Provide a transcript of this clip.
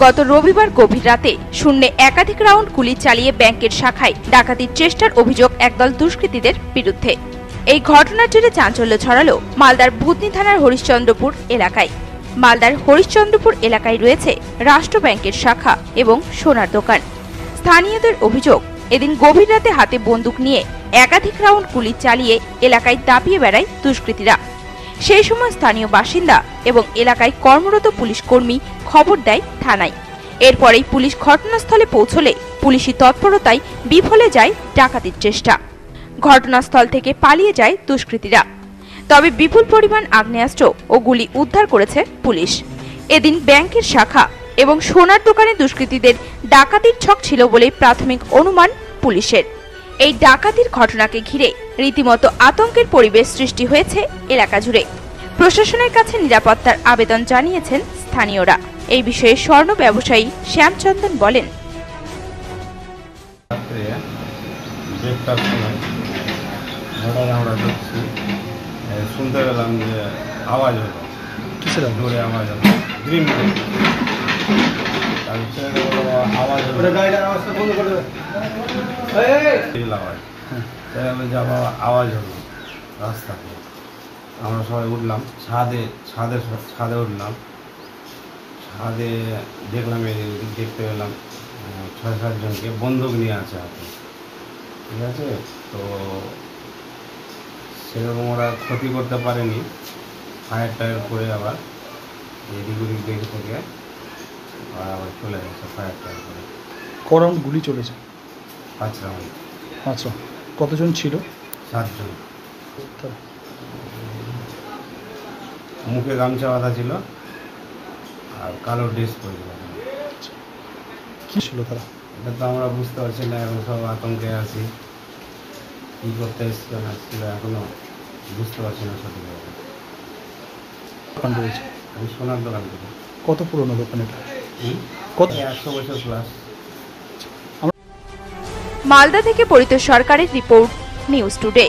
গত রবিবার গভীর রাতে শূন্যে একাধিক রাউন্ড গুলি চালিয়ে ব্যাংকের শাখায় ডাকাতির চেষ্টার অভিযোগ একদল দুষ্কৃতীদের বিরুদ্ধে। এই ঘটনার জেরে চাঞ্চল্য ছড়ালো মালদার ভূতনি থানার হরিশ্চন্দ্রপুর এলাকায়। মালদার হরিশ্চন্দ্রপুর এলাকায় রয়েছে রাষ্ট্র ব্যাংকের শাখা এবং সোনার দোকান। স্থানীয়দের অভিযোগ, এদিন গভীর রাতে হাতে বন্দুক নিয়ে একাধিক রাউন্ড গুলি চালিয়ে এলাকায় দাপিয়ে বেড়ায় দুষ্কৃতীরা। সেই সময় স্থানীয় বাসিন্দা এবং এলাকায় কর্মরত পুলিশ কর্মী খবর দেয় থানায়। এরপরেই পুলিশ ঘটনাস্থলে পৌঁছলে পুলিশি তৎপরতায় বিফলে যায় ডাকাতির চেষ্টা। ঘটনাস্থল থেকে পালিয়ে যায় দুষ্কৃতীরা। তবে বিপুল পরিমাণ আগ্নেয়াস্ত্র ও গুলি উদ্ধার করেছে পুলিশ। এদিন ব্যাংকের শাখা এবং সোনার দোকানে দুষ্কৃতীদের ডাকাতির ছক ছিল বলে প্রাথমিক অনুমান পুলিশের। এই ডাকাতির ঘটনাকে ঘিরে রীতিমতো আতঙ্কের পরিবেশ সৃষ্টি হয়েছে এলাকা জুড়ে। প্রশাসনের কাছে নিরাপত্তার আবেদন জানিয়েছেন স্থানীয়রা। এই বিষয়ে স্বর্ণ ব্যবসায়ী শ্যামচন্দন বলেন, শুনতে পেলাম যে আওয়াজ হলো, কিসের জোরে আওয়াজ হলো, গ্রিন আওয়াজ হলো, আওয়াজ হলো রাস্তাতে। আমরা সবাই উঠলাম, ছাদে উঠলাম। ছাদে দেখলাম, দেখতে পেলাম ৬-৭ জনকে বন্দুক নিয়ে আছে হাতে, ঠিক আছে। তো সেরকম ওরা ক্ষতি করতে পারেনি, ফায়ার টায়ার করে আবার এদিক ওদিক দেখে থেকে আবার চলে গেছে ফায়ার টায়ার করে। ক রাউন্ড গুলি চলেছে? 5 রাউন্ড। আচ্ছা, কতজন ছিল? 7 জন। মুখে গামছা বাঁধা ছিল আর কালো ড্রেস পরেছিল। কি ছিল তারা? এটা তো আমরা বুঝতে পারছি না, এখন সব আতঙ্কে আছি। কী করতে এসছিল না এসছিল এখনো বুঝতে পারছি না সঠিকভাবে। দোকান রয়েছে? আমি সোনার দোকান থেকে। কত পুরনো দোকান এটা? কত? 100 বছর প্লাস। মালদা থেকে পরিতোষ সরকারের রিপোর্ট, নিউজ টুডে।